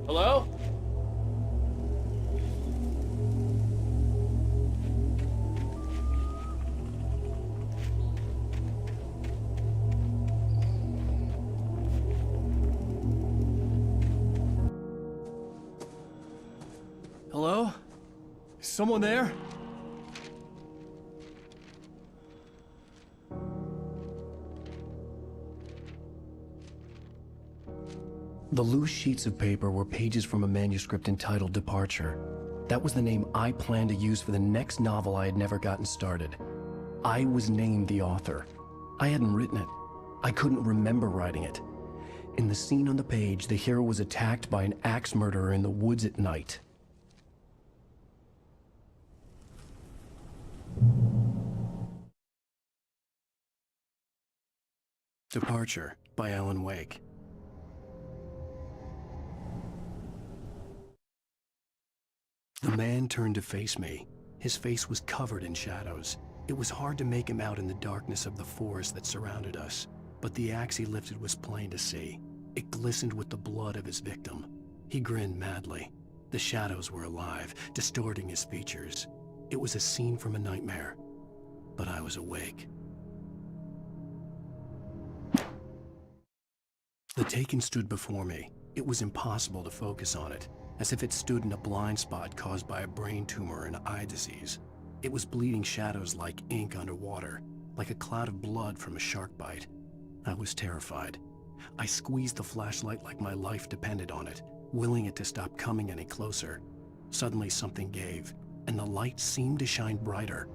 Hello? Hello? Is someone there? The loose sheets of paper were pages from a manuscript entitled Departure. That was the name I planned to use for the next novel I had never gotten started. I was named the author. I hadn't written it. I couldn't remember writing it. In the scene on the page, the hero was attacked by an axe murderer in the woods at night. Departure by Alan Wake. The man turned to face me. His face was covered in shadows. It was hard to make him out in the darkness of the forest that surrounded us, but the axe he lifted was plain to see. It glistened with the blood of his victim. He grinned madly. The shadows were alive, distorting his features. It was a scene from a nightmare, but I was awake. The Taken stood before me. It was impossible to focus on it, as if it stood in a blind spot caused by a brain tumor and eye disease. It was bleeding shadows like ink underwater, like a cloud of blood from a shark bite. I was terrified. I squeezed the flashlight like my life depended on it, willing it to stop coming any closer. Suddenly something gave, and the light seemed to shine brighter.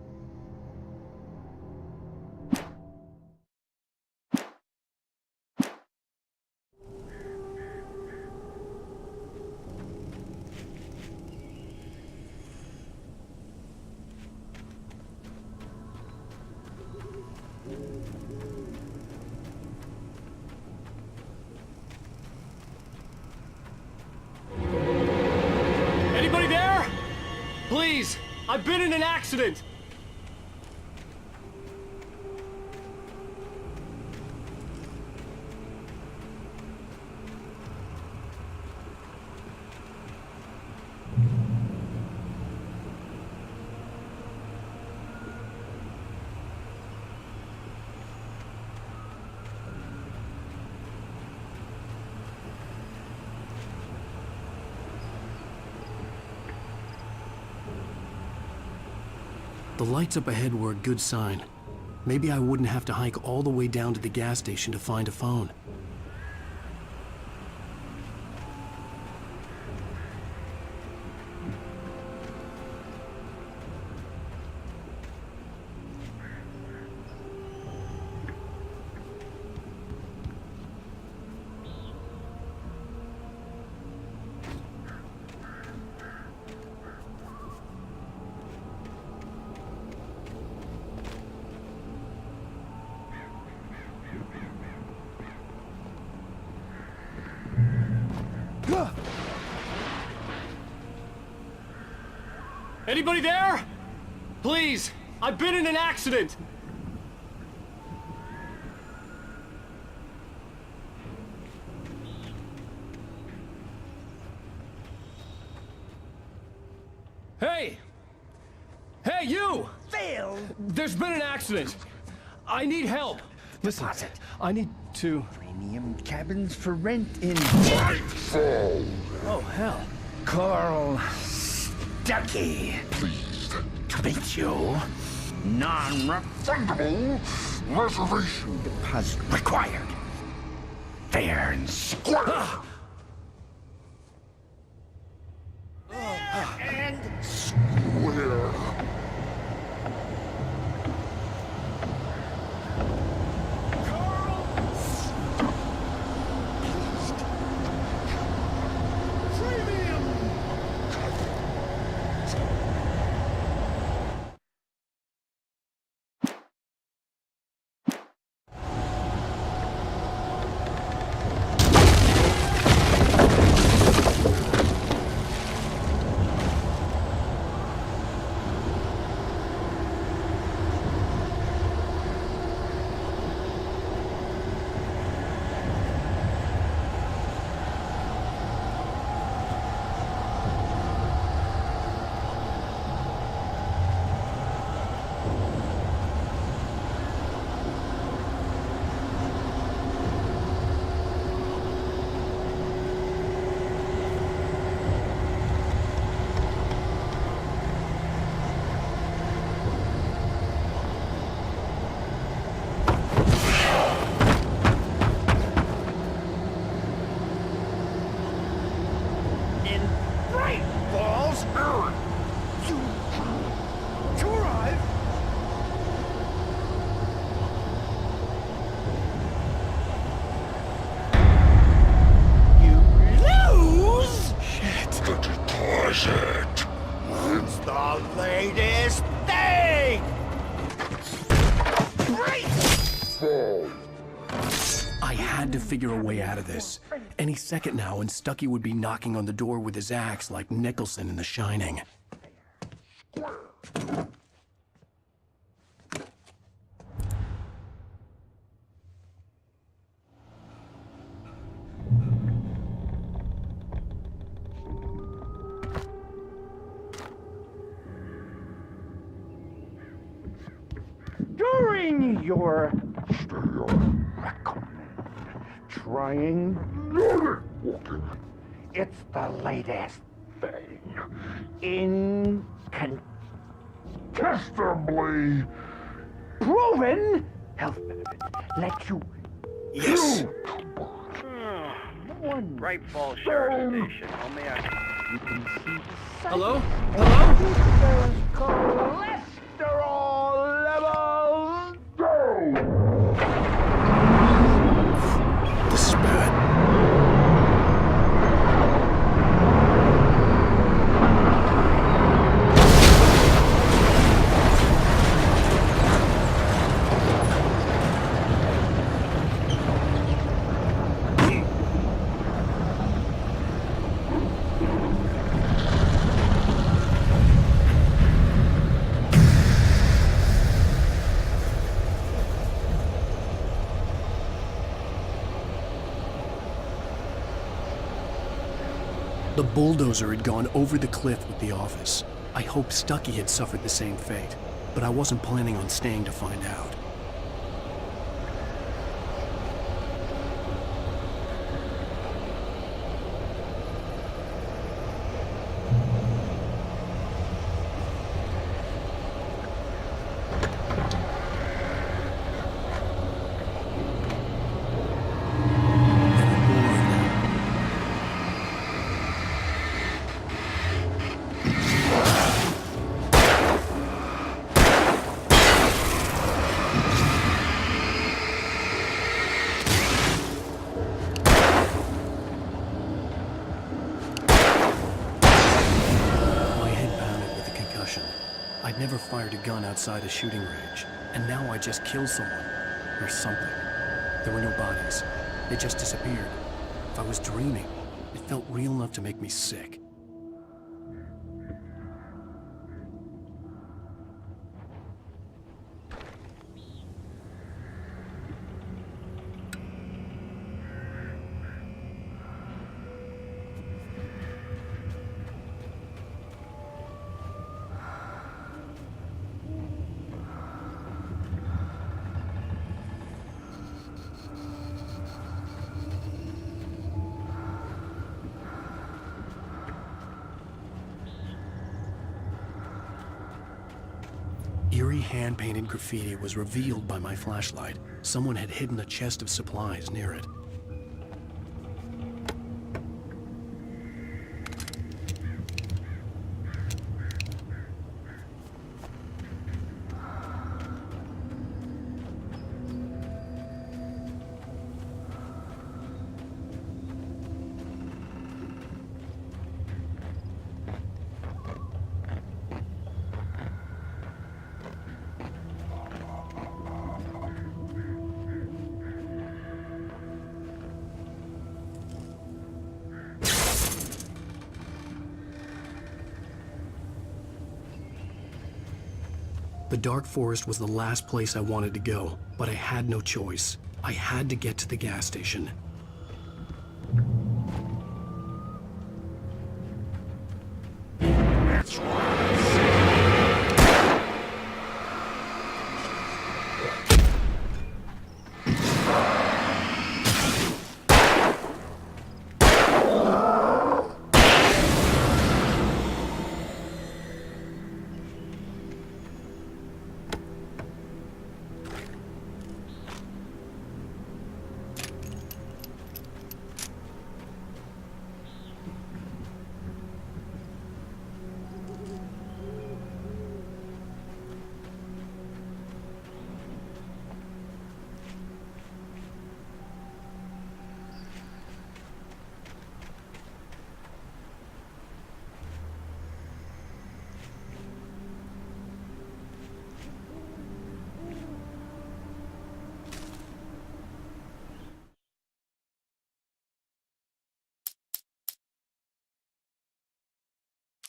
Anybody there? Please, I've been in an accident. The lights up ahead were a good sign. Maybe I wouldn't have to hike all the way down to the gas station to find a phone. Anybody there? Please, I've been in an accident. Hey! Hey, you! Phil! There's been an accident. I need help. Listen, Deposit. I need to... Premium cabins for rent in Oh, hell. Coral Stucky. Pleased. To meet you, non-refundable Reservation. deposit required. Fair and square. And Where? had to figure a way out of this. Any second now, and Stucky would be knocking on the door with his axe like Nicholson in The Shining. During your trying, it's the latest thing. Incontestably proven health benefits. Let you. Yes! One Right ball sheriff station. Only I. you can see Hello? Hello? there's cholesterol levels go. This is bad. The bulldozer had gone over the cliff with the office. I hoped Stucky had suffered the same fate, but I wasn't planning on staying to find out. I'd never fired a gun outside a shooting range, and now I just killed someone. Or something. There were no bodies. They just disappeared. If I was dreaming, it felt real enough to make me sick. Eerie hand-painted graffiti was revealed by my flashlight. Someone had hidden a chest of supplies near it. The dark forest was the last place I wanted to go, but I had no choice. I had to get to the gas station.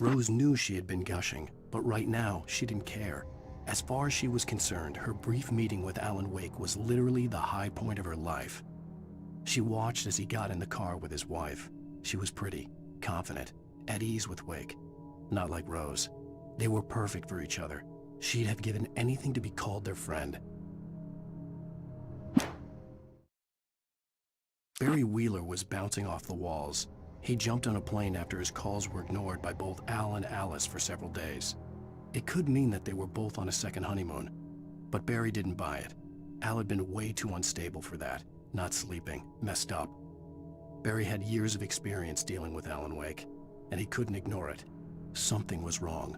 Rose knew she had been gushing, but right now she didn't care. As far as she was concerned, her brief meeting with Alan Wake was literally the high point of her life. She watched as he got in the car with his wife. She was pretty, confident, at ease with Wake. Not like Rose. They were perfect for each other. She'd have given anything to be called their friend. Barry Wheeler was bouncing off the walls. He jumped on a plane after his calls were ignored by both Al and Alice for several days. It could mean that they were both on a second honeymoon, but Barry didn't buy it. Al had been way too unstable for that, not sleeping, messed up. Barry had years of experience dealing with Alan Wake, and he couldn't ignore it. Something was wrong.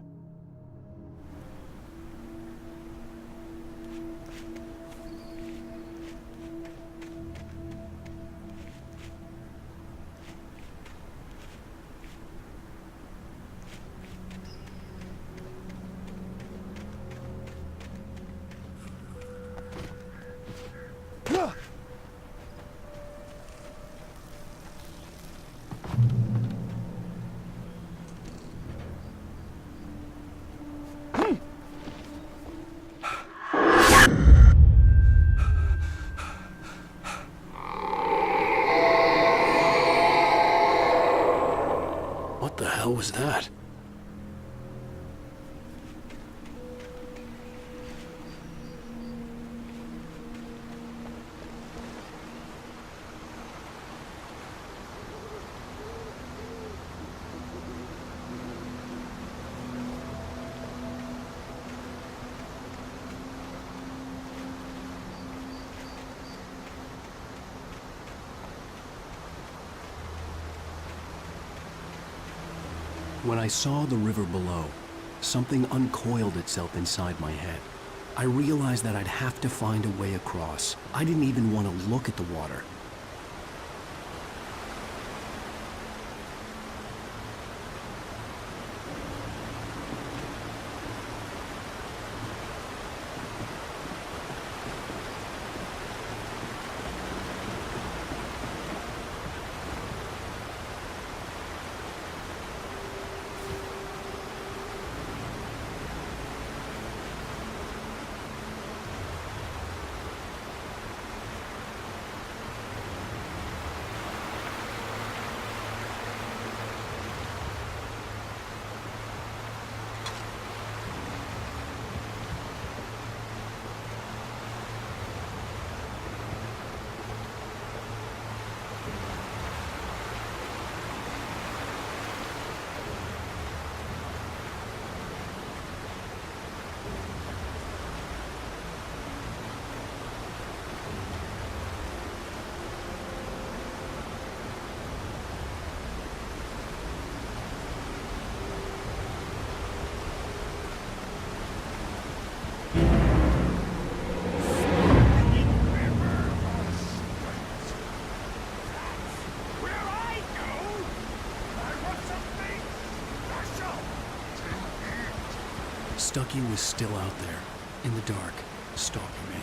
What the hell was that? When I saw the river below, something uncoiled itself inside my head. I realized that I'd have to find a way across. I didn't even want to look at the water. Stucky was still out there, in the dark, stalking me.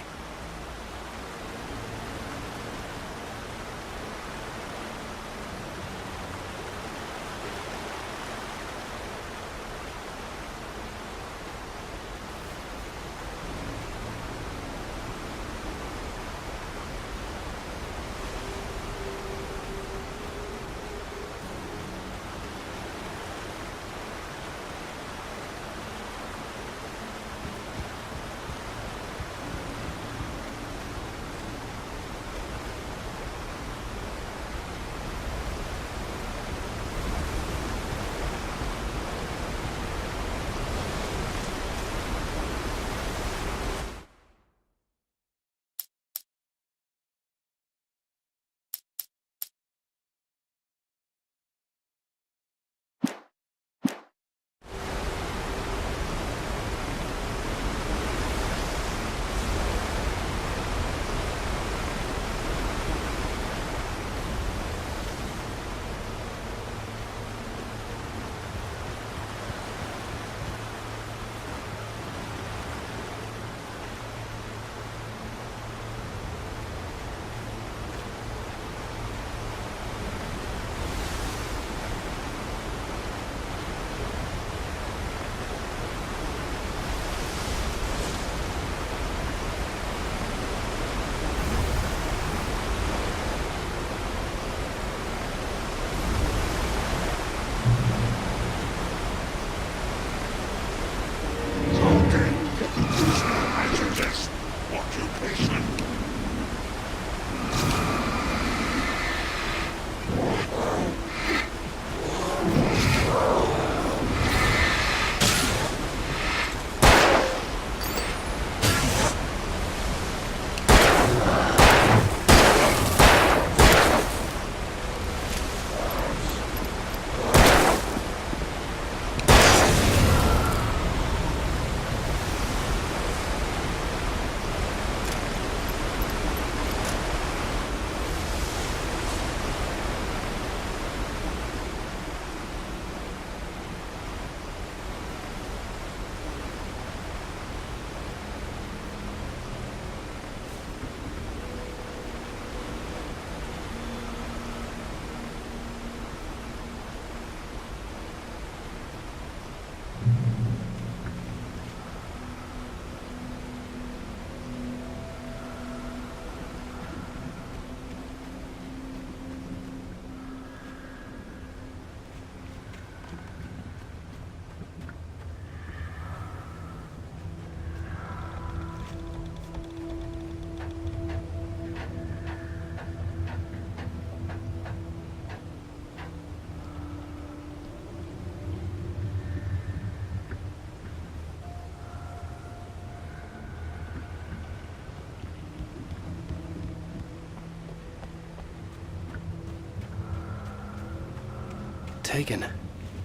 taken.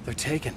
They're taken.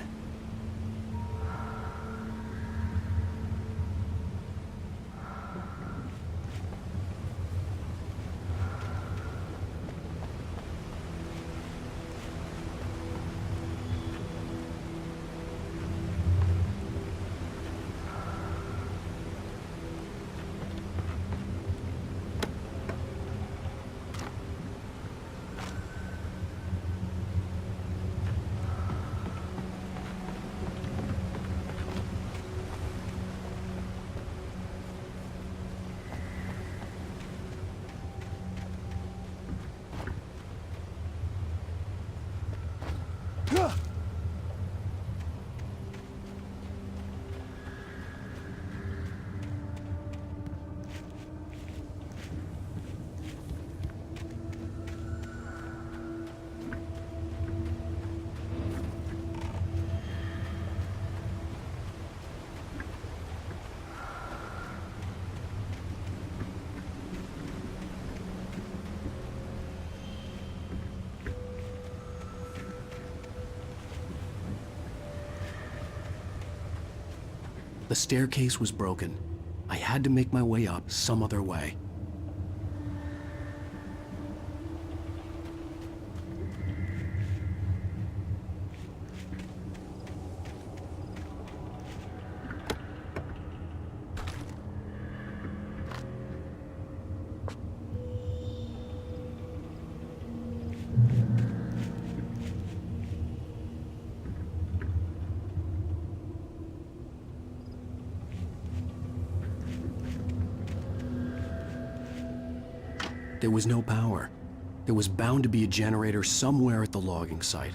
The staircase was broken. I had to make my way up some other way. There was no power. There was bound to be a generator somewhere at the logging site.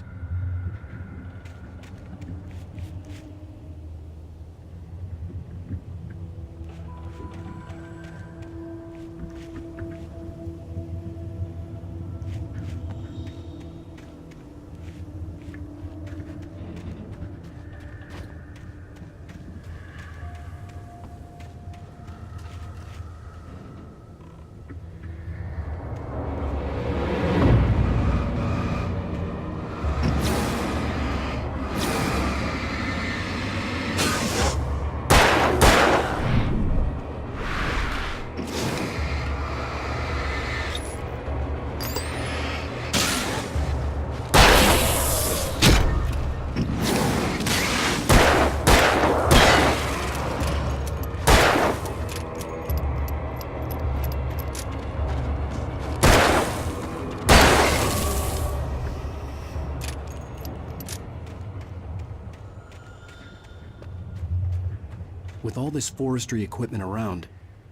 With all this forestry equipment around,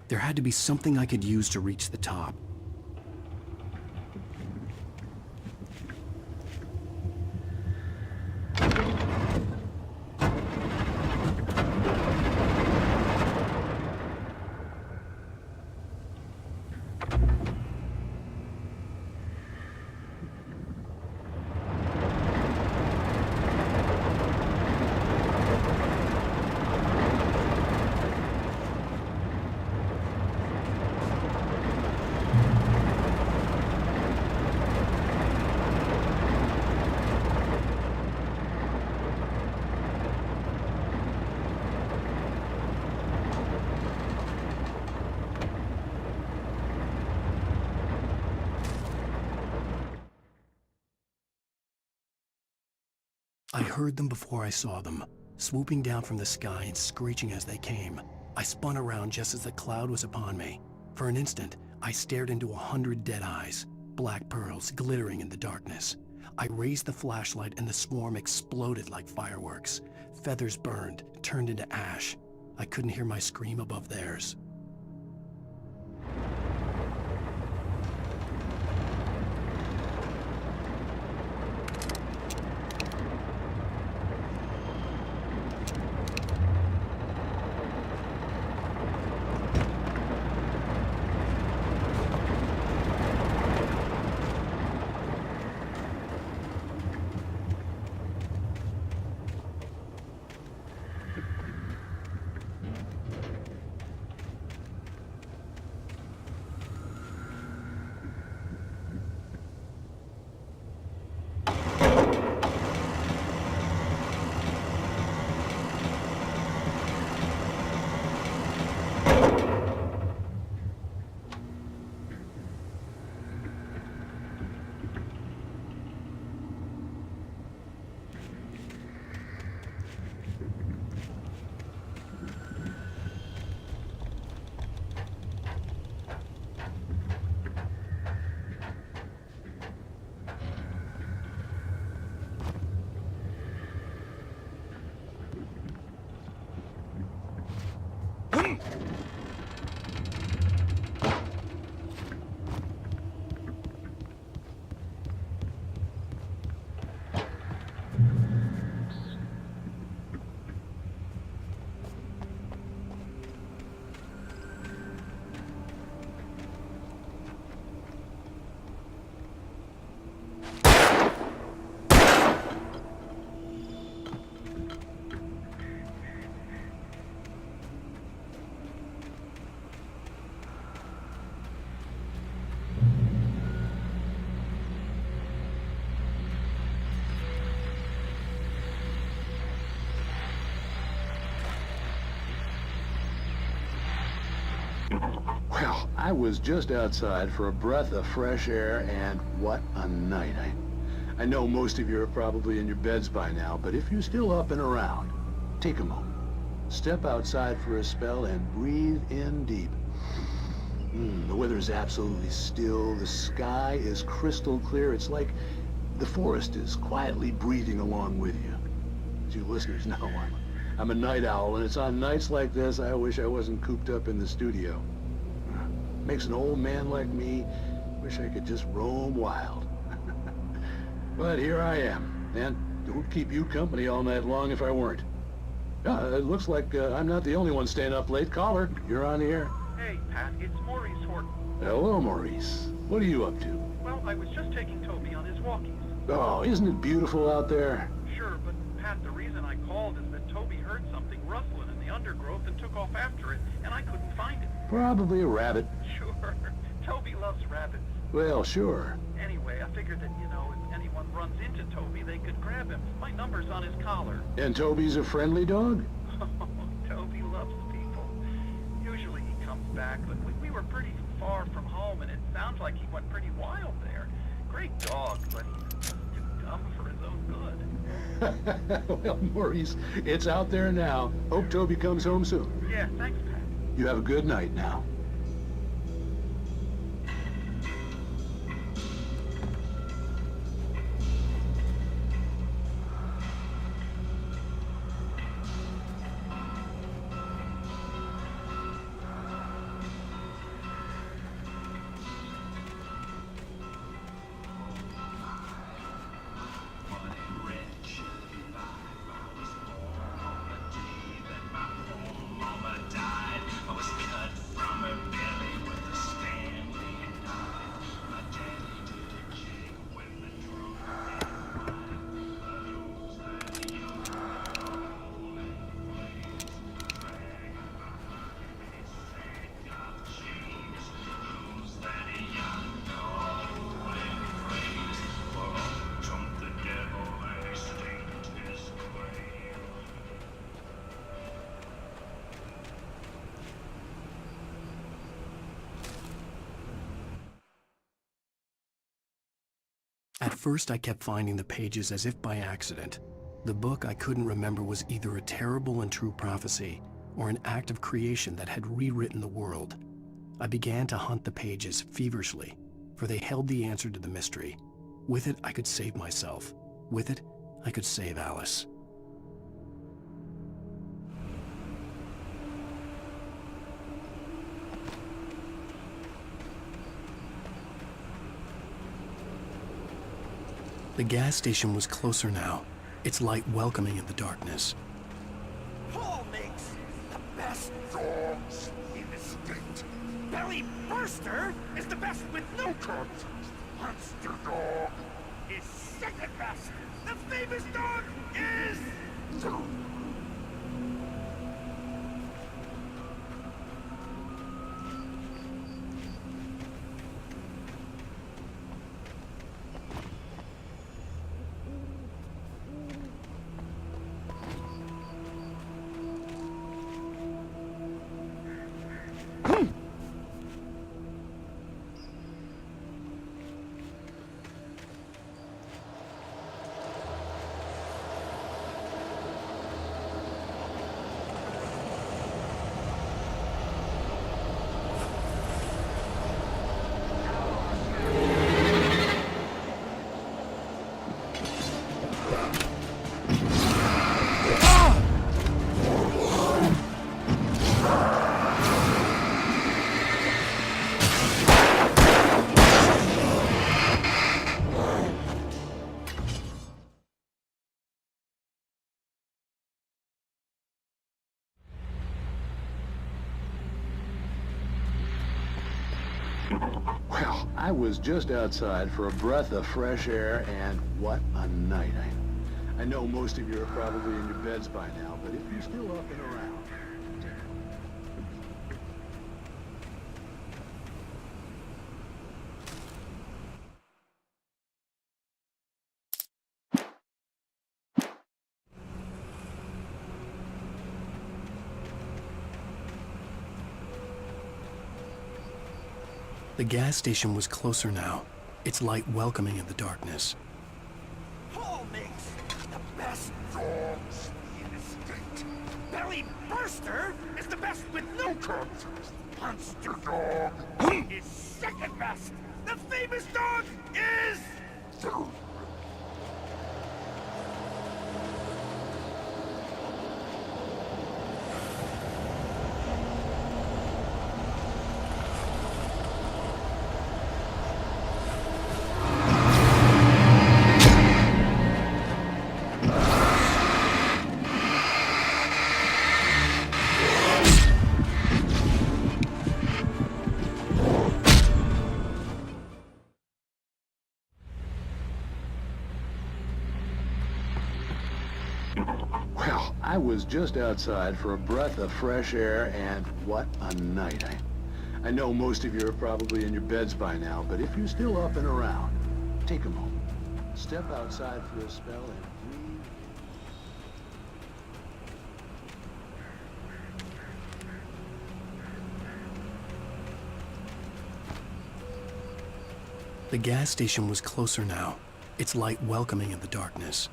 there had to be something I could use to reach the top. I heard them before I saw them, swooping down from the sky and screeching as they came. I spun around just as the cloud was upon me. For an instant, I stared into 100 dead eyes, black pearls glittering in the darkness. I raised the flashlight and the swarm exploded like fireworks. Feathers burned, turned into ash. I couldn't hear my scream above theirs. Well, I was just outside for a breath of fresh air, and what a night. I know most of you are probably in your beds by now, but if you're still up and around, take a moment. Step outside for a spell and breathe in deep. The weather is absolutely still. The sky is crystal clear. It's like the forest is quietly breathing along with you. As you listeners know, I'm a night owl, and it's on nights like this I wish I wasn't cooped up in the studio. Makes an old man like me wish I could just roam wild. But here I am, and it would keep you company all night long if I weren't. It looks like I'm not the only one staying up late. Caller, you're on the air. Hey, Pat, it's Maurice Horton. Hello, Maurice. What are you up to? Well, I was just taking Toby on his walkies. Oh, isn't it beautiful out there? Sure, but Pat, the reason I called is that Toby heard something rustling in the undergrowth and took off after it, and I couldn't find it. Probably a rabbit. Sure. Toby loves rabbits. Well, sure. Anyway, I figured that, if anyone runs into Toby, they could grab him. My number's on his collar. And Toby's a friendly dog? Toby loves people. Usually he comes back, but we were pretty far from home, and it sounds like he went pretty wild there. Great dog, but he's just too dumb for his own good. Well, Maurice, it's out there now. Hope Toby comes home soon. Yeah, thanks, Pat. You have a good night now. At first, I kept finding the pages as if by accident. The book I couldn't remember was either a terrible and true prophecy or an act of creation that had rewritten the world. I began to hunt the pages feverishly, for they held the answer to the mystery. With it, I could save myself. With it, I could save Alice. The gas station was closer now, its light welcoming in the darkness. Paul makes the best dogs in the state. Belly Burster is the best with no contest. Monster Dog is second best. The famous dog is... Well, I was just outside for a breath of fresh air, and what a night. I know most of you are probably in your beds by now, but if you're still up and around... The gas station was closer now, its light welcoming in the darkness. Paul makes the best dogs in the state. Belly Burster is the best with no contest. Monster Dog is second best. The famous dog is... Well, I was just outside for a breath of fresh air, and what a night. I know most of you are probably in your beds by now, but if you're still up and around, take a moment. Step outside for a spell and breathe. The gas station was closer now, its light welcoming in the darkness.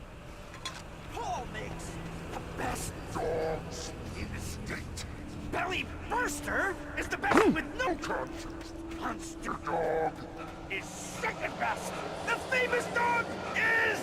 Paul makes the best dogs in the state. Belly Burster is the best with no contest. Monster Dog is second best. The famous dog is...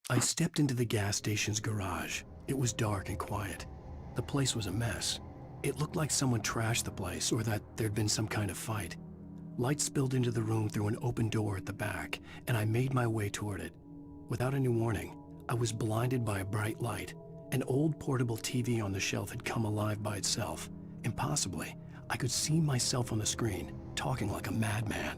I stepped into the gas station's garage. It was dark and quiet. The place was a mess. It looked like someone trashed the place or that there'd been some kind of fight. Light spilled into the room through an open door at the back, and I made my way toward it. Without any warning, I was blinded by a bright light. An old portable TV on the shelf had come alive by itself. Impossibly, I could see myself on the screen, talking like a madman.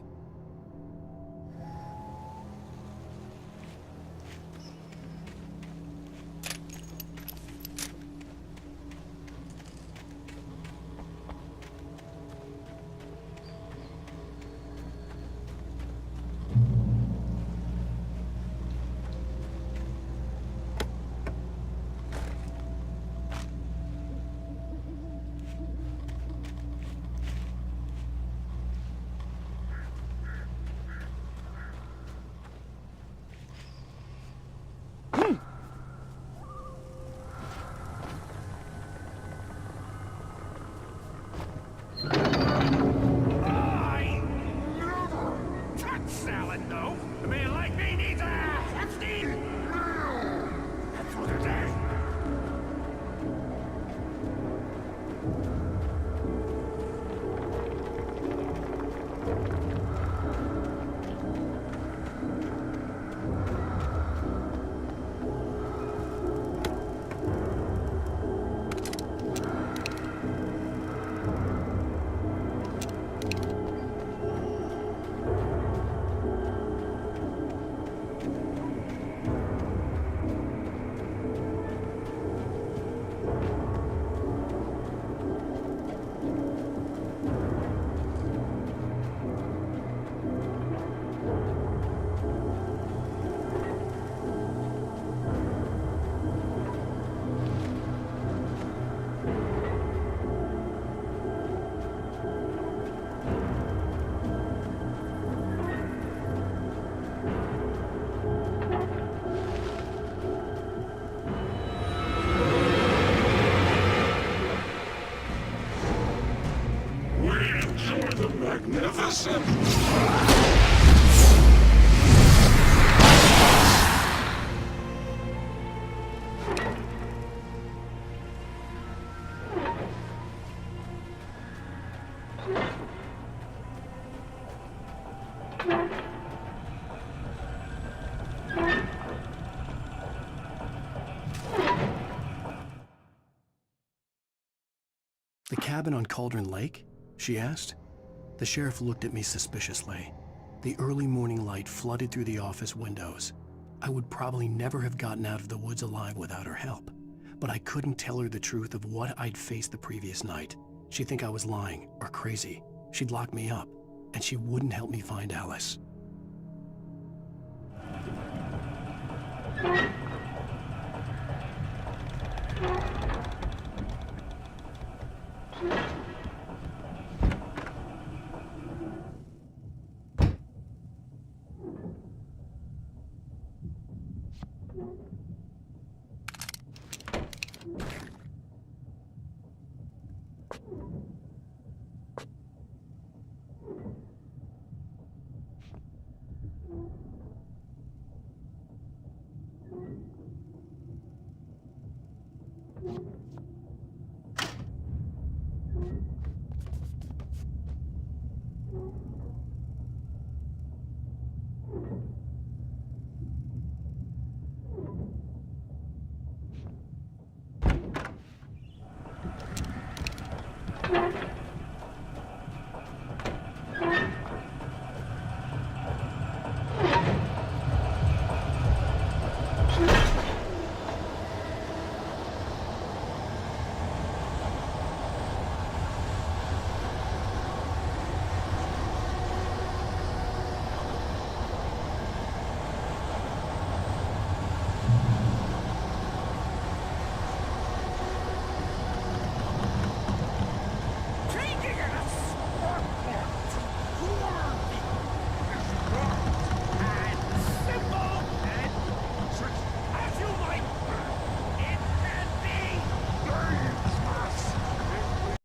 this! The cabin on Cauldron Lake? She asked. The sheriff looked at me suspiciously. The early morning light flooded through the office windows. I would probably never have gotten out of the woods alive without her help, but I couldn't tell her the truth of what I'd faced the previous night. She'd think I was lying or crazy. She'd lock me up, and she wouldn't help me find Alice.